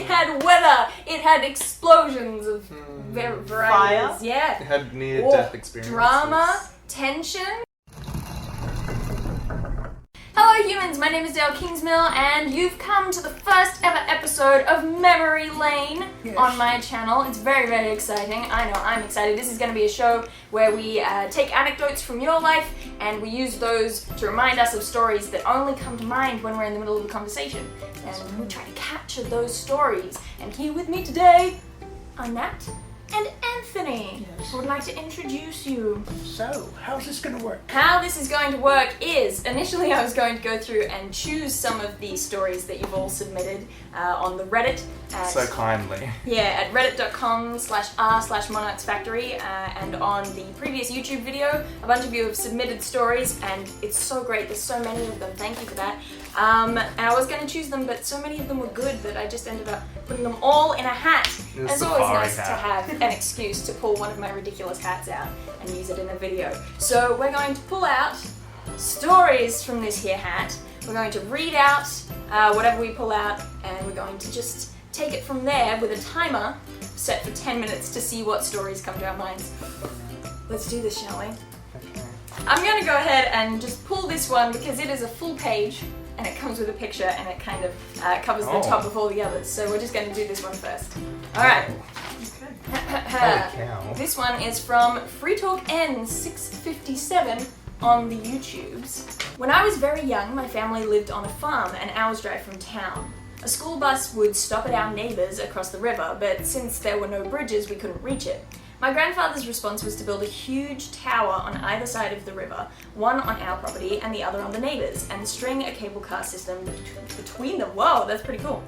had weather. It had explosions of varieties. Fire? Yeah. It had near-death experiences. Drama, tension. Hello humans, my name is Dale Kingsmill and you've come to the first ever episode of Memory Lane on my channel. It's very, very exciting. I know, I'm excited. This is going to be a show where we take anecdotes from your life and we use those to remind us of stories that only come to mind when we're in the middle of a conversation. And we try to capture those stories. And here with me today are Nat and Anthony, who would like to introduce you. So, how's this going to work? How this is going to work is, initially I was going to go through and choose some of the stories that you've all submitted on the Reddit. So kindly. Yeah, at reddit.com/r/MonarchsFactory, and on the previous YouTube video, a bunch of you have submitted stories, and it's so great, there's so many of them, thank you for that. And I was going to choose them, but so many of them were good that I just ended up putting them all in a hat. And it's always nice to have an excuse to pull one of my ridiculous hats out and use it in a video. So we're going to pull out stories from this here hat. We're going to read out whatever we pull out, and we're going to just take it from there with a timer set for 10 minutes to see what stories come to our minds. Let's do this, shall we? Okay. I'm going to go ahead and just pull this one because it is a full page and it comes with a picture and it kind of covers the top of all the others. So we're just going to do this one first. Alright. This one is from FreeTalkN657 on the YouTubes. When I was very young, my family lived on a farm an hour's drive from town. A school bus would stop at our neighbours across the river, but since there were no bridges, we couldn't reach it. My grandfather's response was to build a huge tower on either side of the river, one on our property and the other on the neighbours, and string a cable car system between them. Whoa, that's pretty cool.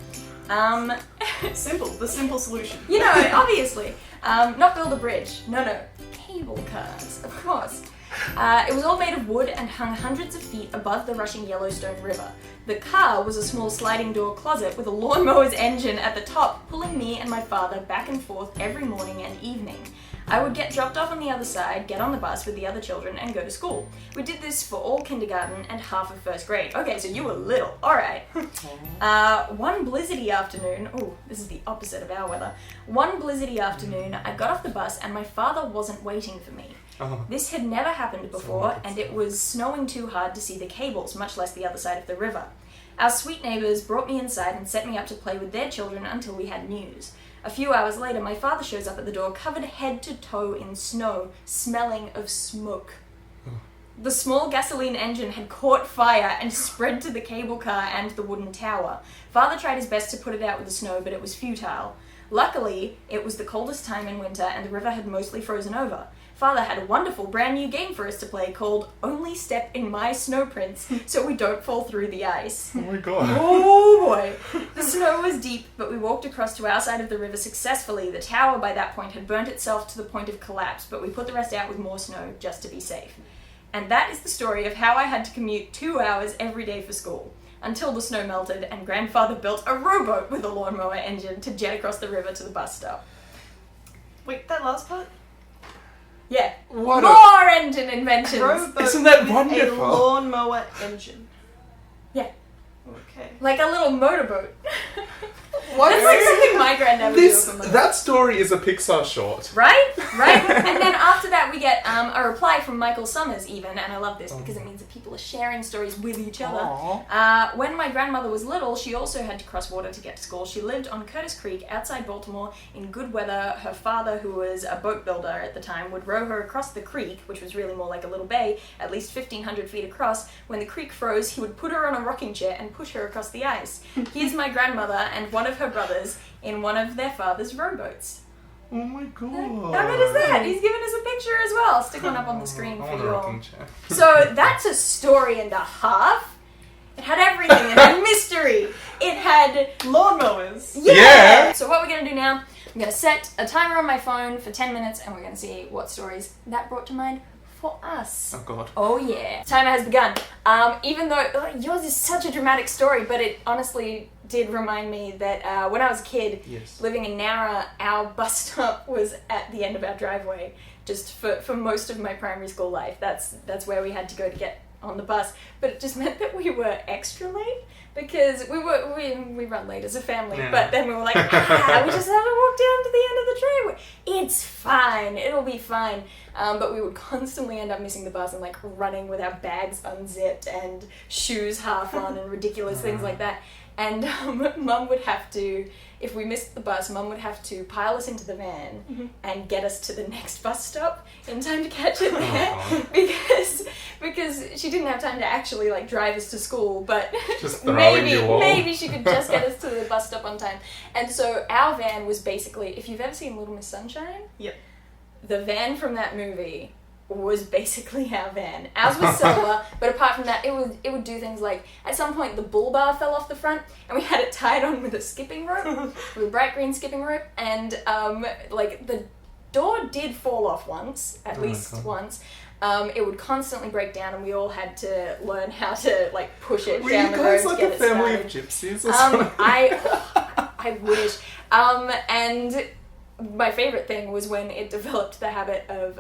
Simple, the simple solution. You know, obviously. Not build a bridge. No. Cable cars, of course. It was all made of wood and hung hundreds of feet above the rushing Yellowstone River. The car was a small sliding door closet with a lawnmower's engine at the top, pulling me and my father back and forth every morning and evening. I would get dropped off on the other side, get on the bus with the other children, and go to school. We did this for all kindergarten and half of first grade. Okay, so you were little. Alright. One blizzardy afternoon, this is the opposite of our weather. One blizzardy afternoon, I got off the bus and my father wasn't waiting for me. This had never happened before, and it was snowing too hard to see the cables, much less the other side of the river. Our sweet neighbours brought me inside and set me up to play with their children until we had news. A few hours later, my father shows up at the door, covered head to toe in snow, smelling of smoke. The small gasoline engine had caught fire and spread to the cable car and the wooden tower. Father tried his best to put it out with the snow, but it was futile. Luckily, it was the coldest time in winter and the river had mostly frozen over. Father had a wonderful brand new game for us to play called Only Step in My Snow Prints so we don't fall through the ice. Oh my god. Oh boy. The snow was deep, but we walked across to our side of the river successfully. The tower by that point had burnt itself to the point of collapse, but we put the rest out with more snow just to be safe. And that is the story of how I had to commute 2 hours every day for school, until the snow melted and grandfather built a rowboat with a lawnmower engine to jet across the river to the bus stop. Wait, that last part? Yeah. What more engine inventions! Rowboat Isn't that with wonderful? a lawnmower engine. Yeah. Okay. Like a little motorboat. What? That's like something my granddad would do with a motorboat. That story is a Pixar short. Right? And then after that we get a reply from Michael Summers even, and I love this because it means that people are sharing stories with each other. When my grandmother was little, she also had to cross water to get to school. She lived on Curtis Creek outside Baltimore in good weather. Her father, who was a boat builder at the time, would row her across the creek, which was really more like a little bay, at least 1,500 feet across. When the creek froze, he would put her on a rocking chair and push her across the ice. Here's my grandmother and one of her brothers in one of their father's rowboats. Oh my god. How good is that? He's given us a picture as well. I'll stick one up on the screen for you all. Chair. So that's a story and a half. It had everything. It had mystery. It had Lawnmowers. Yeah. So what we're going to do now, I'm going to set a timer on my phone for 10 minutes and we're going to see what stories that brought to mind for us. Oh god. Oh yeah. Timer has begun. Even though yours is such a dramatic story, but it honestly did remind me that when I was a kid, living in Nowra, our bus stop was at the end of our driveway. Just for most of my primary school life, that's where we had to go to get on the bus, but it just meant that we were extra late because we run late as a family, Yeah. but then we were like, we just have to walk down to the end of the train. It's fine, it'll be fine. But we would constantly end up missing the bus and like running with our bags unzipped and shoes half on and ridiculous things like that. And Mum would have to, if we missed the bus, Mum would have to pile us into the van and get us to the next bus stop in time to catch it there, because she didn't have time to actually like drive us to school, but Just throwing you all. maybe she could just get us to the bus stop on time. And so our van was basically, if you've ever seen Little Miss Sunshine, Yep. the van from that movie was basically our van. Ours was silver, but apart from that, it would do things like, at some point the bull bar fell off the front, and we had it tied on with a skipping rope, with a bright green skipping rope, and like the door did fall off once, at least once. It would constantly break down, and we all had to learn how to like push it Were down you the road guys to like get a it family started. of gypsies or something? I wish. And my favourite thing was when it developed the habit of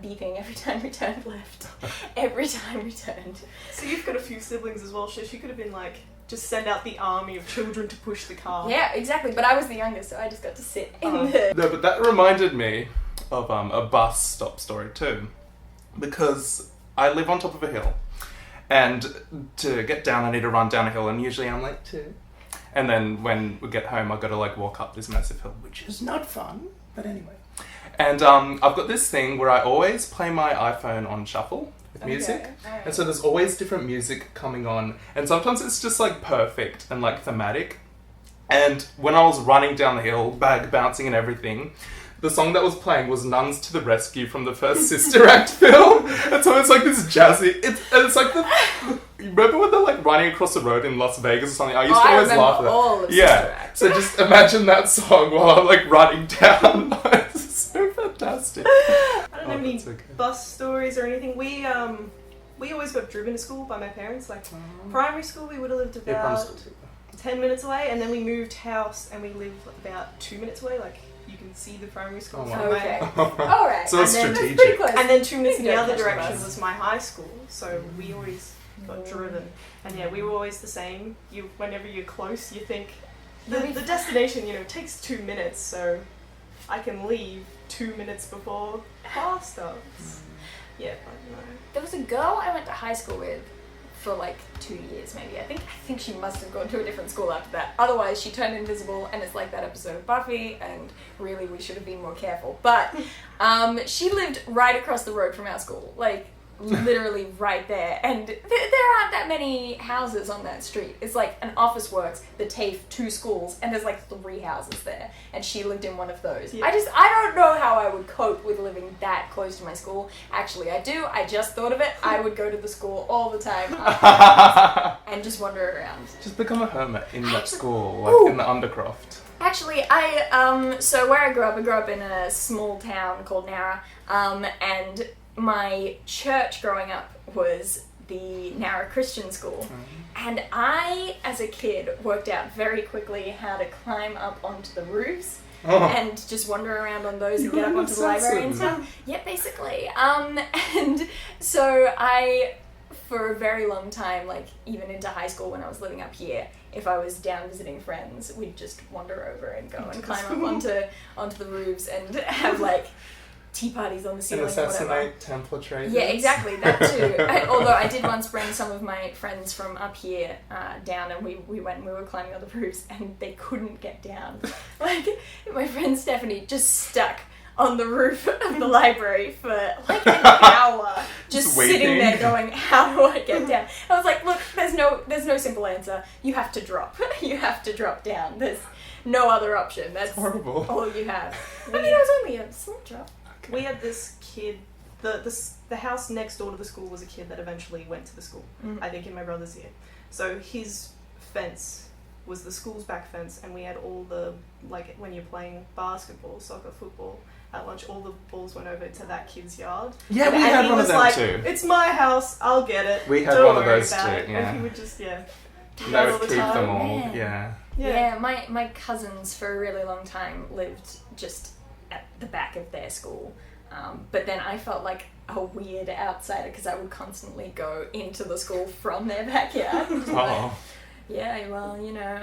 beeping every time we turned left. Every time we turned. So you've got a few siblings as well, Shish. You could have been like, just send out the army of children to push the car. Yeah, exactly. But I was the youngest, so I just got to sit in the... No, but that reminded me of a bus stop story too, because I live on top of a hill, and to get down I need to run down a hill, and usually I'm late too. And then when we get home, I've got to like walk up this massive hill, which is It's not fun, but anyway. And I've got this thing where I always play my iPhone on shuffle with music. alright. And so there's always different music coming on. And sometimes it's just like perfect and like thematic. And when I was running down the hill, bag bouncing and everything, the song that was playing was Nuns to the Rescue from the first Sister Act film. And so it's like this jazzy, it's like remember when they're like running across the road in Las Vegas or something? I used to always laugh at that. all of Sister Yeah, Act. so just imagine that song while I'm like running down. It's so fantastic. I don't have any that's okay. bus stories or anything. We always got driven to school by my parents. Like primary school, we would have lived Yeah, primary about school too. 10 minutes away, and then we moved house and we lived about 2 minutes away. Like you can see the primary school Oh, from wow. my Okay. house. Alright. So it's and then, strategic. that's pretty close. And then 2 minutes in the Don't other catch the direction bus. was my high school, so we always got driven. And yeah, we were always the same. Whenever you're close, you think the destination, takes 2 minutes, so I can leave 2 minutes before class starts. Yeah, I don't know. There was a girl I went to high school with for like 2 years maybe. I think she must have gone to a different school after that. Otherwise she turned invisible, and it's like that episode of Buffy, and really we should have been more careful. But she lived right across the road from our school, like literally right there, and there aren't that many houses on that street. It's like an office works, the TAFE, 2 schools, and there's like 3 houses there, and she lived in one of those. Yeah. I don't know how I would cope with living that close to my school. Actually I do, I just thought of it. I would go to the school all the time and just wander around. Just become a hermit in that school, like Ooh. in the Undercroft. Actually, so where I grew up in a small town called Nara, and my church growing up was the Nara Christian School. And I, as a kid, worked out very quickly how to climb up onto the roofs and just wander around on those and get up onto the library and stuff. Yeah, basically. And so I, for a very long time, like even into high school when I was living up here, if I was down visiting friends, we'd just wander over and go and climb up onto the roofs and have like tea parties on the And ceiling or whatever. assassinate Templar traders. Yeah, exactly, that too. Although I did once bring some of my friends from up here down, and we went and we were climbing on the roofs, and they couldn't get down. Like, my friend Stephanie just stuck on the roof of the library for like an hour, just sitting waiting. there going, how do I get down? I was like, look, there's no simple answer. You have to drop. You have to drop down. There's no other option. That's Horrible. all you have. I mean, it was only a small drop. We had this kid, the house next door to the school was a kid that eventually went to the school, I think in my brother's year. So his fence was the school's back fence, and we had all the, like when you're playing basketball, soccer, football, at lunch, all the balls went over to that kid's yard. Yeah, we And had he one of was them like, too. it's my house, I'll get it. We had Don't one of worry those about too, it." yeah. And he would just, do They that would all the keep time. them all, Man. yeah. Yeah, my cousins for a really long time lived just at the back of their school. But then I felt like a weird outsider because I would constantly go into the school from their backyard. Like, yeah, well, you know.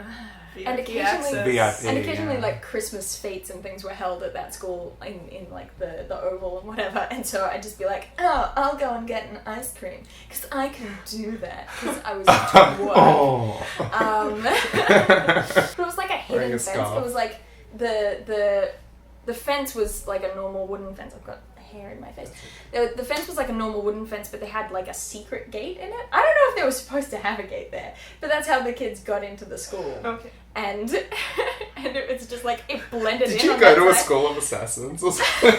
And occasionally, VIP, and occasionally like Christmas fetes and things were held at that school in like the Oval and whatever, and so I'd just be like, oh, I'll go and get an ice cream because I can do that because I was to work. But it was like a hidden fence. It was like the fence was like a normal wooden fence. I've got hair in my face. The fence was like a normal wooden fence, but they had like a secret gate in it. I don't know if they were supposed to have a gate there, but that's how the kids got into the school. Okay. And it's just like it blended in. Did you on go that to a side. school of assassins or something?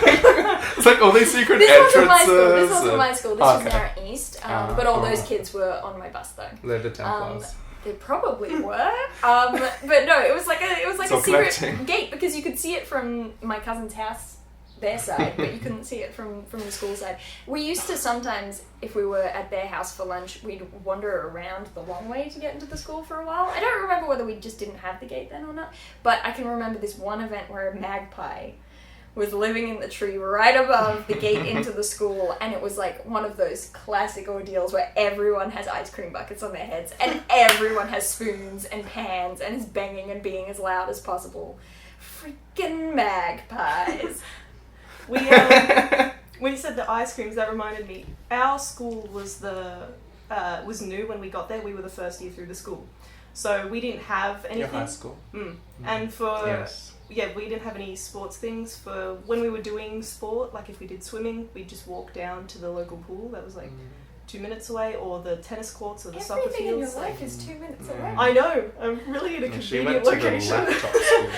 It's like all these secret This entrances. wasn't my school. This was Narra East. But all those alright. kids were on my bus though. They're the Templars. They probably were. But no, it was like a So secret connecting. gate because you could see it from my cousin's house, their side, but you couldn't see it from the school side. We used to sometimes, if we were at their house for lunch, we'd wander around the long way to get into the school for a while. I don't remember whether we just didn't have the gate then or not, but I can remember this one event where a magpie was living in the tree right above the gate into the school, and it was like one of those classic ordeals where everyone has ice cream buckets on their heads and everyone has spoons and pans and is banging and being as loud as possible. Freaking magpies. When you said the ice creams, that reminded me. Our school was new when we got there. We were the first year through the school, so we didn't have anything. Your high school. And for Yes. we didn't have any sports things. For when we were doing sport, like if we did swimming, we'd just walk down to the local pool that was like 2 minutes away, or the tennis courts or the soccer Everything in your fields. life is 2 minutes away. I know. I'm really in a She convenient went to the location. laptop school.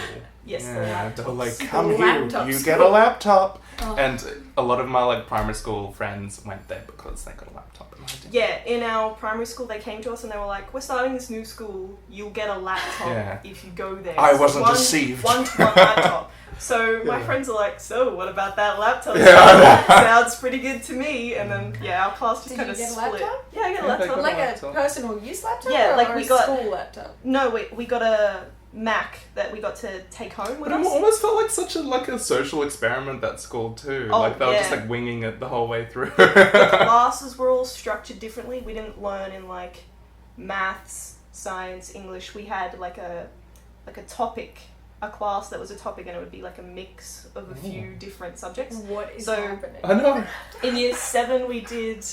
Yes, the Yeah, laptop. they were like, The come here, laptop you school. get a laptop. Oh. And a lot of my like primary school friends went there because they got a laptop and I didn't. Yeah, in our primary school, they came to us and they were like, "We're starting this new school. You'll get a laptop Yeah. if you go there." I It's wasn't one- deceived. One-to-one laptop. So my Yeah. friends are like, "So what about that laptop?" Yeah. Sounds pretty good to me. And then our class just Did kind you of get a split. laptop? Yeah, I got a Yeah, they laptop. got Like a laptop. personal use laptop? Yeah, like or we a got- school laptop? No, we got a Mac that we got to take home with But it us. almost felt like such a social experiment at school too. Oh, like they were just yeah. like winging it the whole way through. Classes were all structured differently. We didn't learn in like maths, science, English. We had like a topic, a class that was a topic, and it would be like a mix of a few different subjects. What is So- happening? I know. In year 7, we did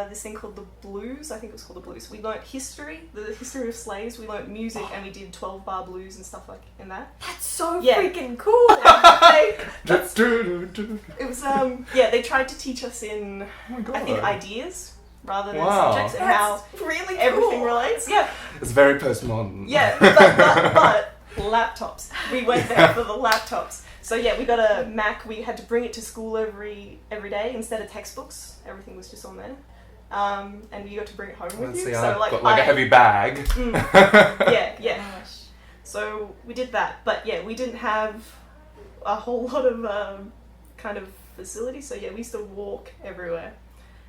this thing called the blues. I think it was called the blues. We learnt history, the history of slaves. We learnt music, and we did 12-bar blues and stuff like in that. That's so Yeah. freaking cool! It was they tried to teach us in Oh my god. I think ideas rather than Wow. subjects and how That's really everything cool. relates. Yeah, It's very postmodern. yeah, but laptops. We went there for the laptops. So yeah, we got a Mac. We had to bring it to school every day instead of textbooks. Everything was just on there, and you got to bring it home with Let's you. see, So I've like, got like a heavy bag. yeah. Gosh. So we did that, but yeah, we didn't have a whole lot of kind of facilities. So yeah, we used to walk everywhere.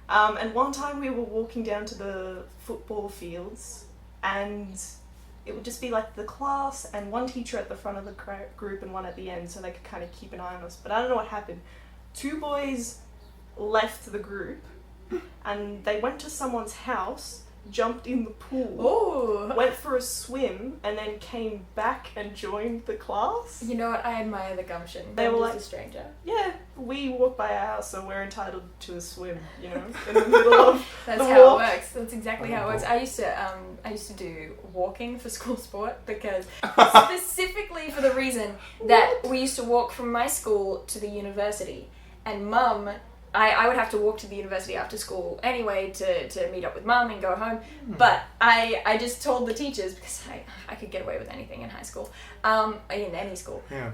And one time we were walking down to the football fields, and it would just be like the class and one teacher at the front of the group and one at the end, so they could kind of keep an eye on us. But I don't know what happened. 2 boys left the group, and they went to someone's house, jumped in the pool, Ooh. went for a swim, and then came back and joined the class. You know what? I admire the gumption. They were Don't like- just a stranger. Yeah, we walk by our house, so we're entitled to a swim, you know, in the middle of That's the how walk. it works. That's exactly how it works. I used to do walking for school sport because specifically for the reason that we used to walk from my school to the university, and Mum. I would have to walk to the university after school anyway to meet up with Mum and go home. But I just told the teachers, because I could get away with anything in high school, in any school. Yeah.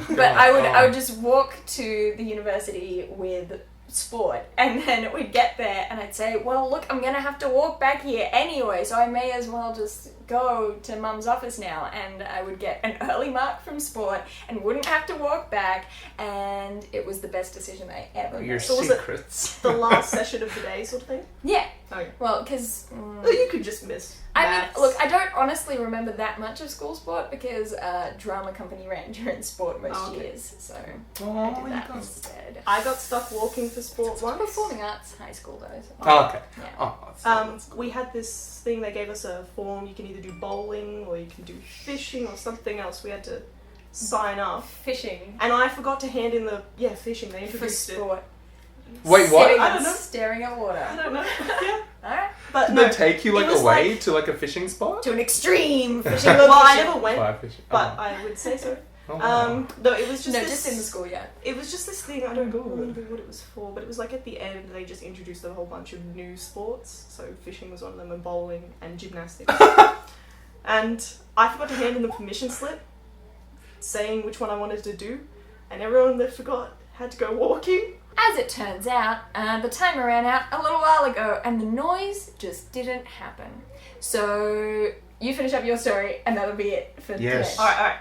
But I would just walk to the university with sport, and then we'd get there and I'd say, well, look, I'm gonna have to walk back here anyway, so I may as well just go to Mum's office now, and I would get an early mark from sport and wouldn't have to walk back, and it was the best decision I ever Your made. So was it- secrets. the last session of the day sort of thing. Yeah, Okay. Well, because... Well, you could just miss I mean, maths. look, I don't honestly remember that much of school sport because drama company ran during sport most years, so I did that instead. I got stuck walking for sport once. Performing arts high school though. So. Oh, okay. Yeah. Oh, that's cool. We had this thing, they gave us a form, you can either do bowling or you can do fishing or something else. We had to sign up. Fishing. And I forgot to hand in the, fishing, they For introduced it. sport. Wait, what? Sitting I and don't know. staring at water. I don't know. Yeah. Alright. But Did no, they take you it was away to a fishing spot? To an extreme fishing well, I location. never went, Fly fishing. but Oh. I would say so. Oh, wow. No, it was just No, this, just in the schoolyard. It was just this thing, I don't remember what it was for, but it was like at the end they just introduced a whole bunch of new sports. So fishing was one of them, and bowling and gymnastics. And I forgot to hand in the permission slip saying which one I wanted to do, and everyone that forgot had to go walking. As it turns out, the timer ran out a little while ago and the noise just didn't happen. So you finish up your story and that'll be it for Yes. today. Alright.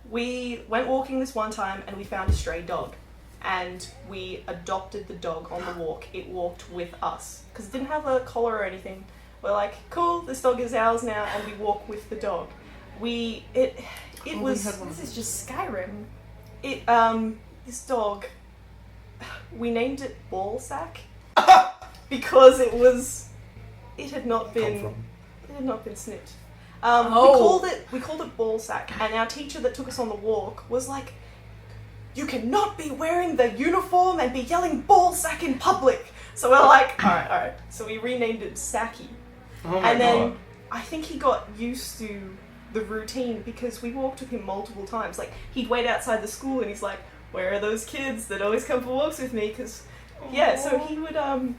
We went walking this one time and we found a stray dog. And we adopted the dog on the walk. It walked with us. Because it didn't have a collar or anything. We're like, cool, this dog is ours now, and we walk with the dog. It was... This is just Skyrim. This dog, we named it Ballsack. Because it had not been snipped. We called it Ballsack, and our teacher that took us on the walk was like, you cannot be wearing the uniform and be yelling Ballsack in public. So we're like, alright. So we renamed it Sacky. Oh my And then God. I think he got used to the routine because we walked with him multiple times. Like, he'd wait outside the school and he's like, where are those kids that always come for walks with me? Because, so he would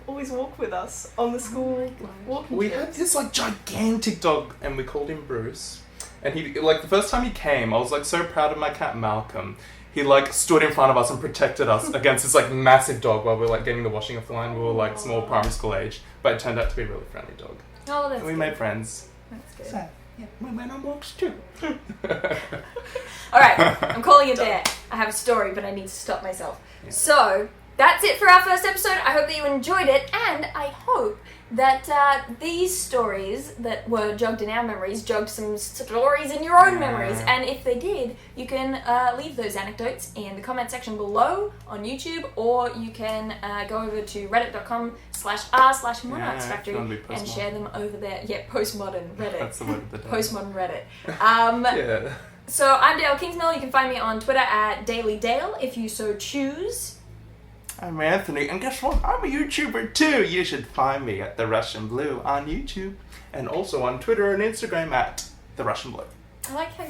always walk with us on the school walking We trips. had this like gigantic dog, and we called him Bruce. And he, like, the first time he came, I was like so proud of my cat Malcolm. He like stood in front of us and protected us against this like massive dog while we were like getting the washing off the line. We were like small primary school age, but it turned out to be a really friendly dog. Oh, that's And we good. made friends. That's good. So, yeah, we went on walks too. Alright, I'm calling it there. I have a story, but I need to stop myself. Yeah. So, that's it for our first episode. I hope that you enjoyed it, and I hope that these stories that were jogged in our memories jogged some stories in your own memories. And if they did, you can leave those anecdotes in the comment section below on YouTube, or you can go over to reddit.com/r/MonarchsFactory gonna be and share them over there. Yeah, postmodern Reddit. That's the word of the day. Postmodern Reddit. Yeah. So I'm Dale Kingsmill. You can find me on Twitter at DailyDale if you so choose. I'm Anthony, and guess what? I'm a YouTuber too. You should find me at The Russian Blue on YouTube, and also on Twitter and Instagram at The Russian Blue. I like how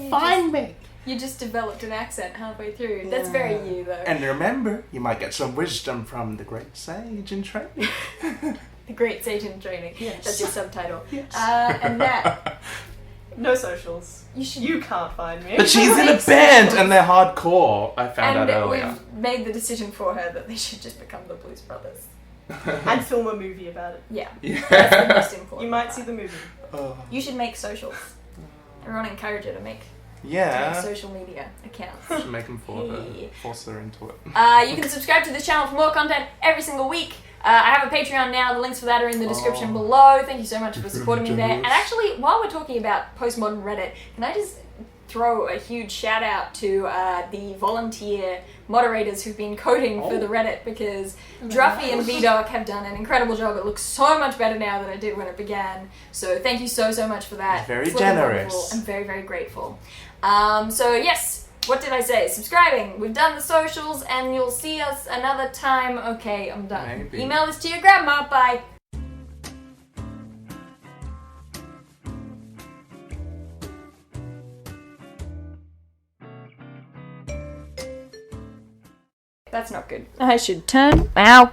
Me. you just developed an accent halfway through. That's very you, though. And remember, you might get some wisdom from the great sage in training. The Great Sage in Training. Yes. That's your subtitle. Yes. And Nat, No socials. you can't find me. But she's in a Makes band, sense. and they're hardcore. I found and out earlier. we've made the decision for her that they should just become the Blues Brothers. And film a movie about it. Yeah, Yeah. that's the most important. You might part. see the movie. You should make socials. Everyone encourage her to make Yeah. social media accounts. Should make them Yeah. force her into it. You can subscribe to this channel for more content every single week. I have a Patreon now. The links for that are in the description below. Thank you so much for supporting me there. And actually, while we're talking about postmodern Reddit, can I just throw a huge shout out to the volunteer moderators who've been coding for the Reddit, because Druffy and VDoc have done an incredible job. It looks so much better now than it did when it began. So thank you so much for that. Very It's looking generous. wonderful. I'm very, very grateful. So yes, what did I say? Subscribing. We've done the socials, and you'll see us another time. Okay, I'm done. Maybe. Email this to your grandma. Bye. That's not good. I should turn. Ow.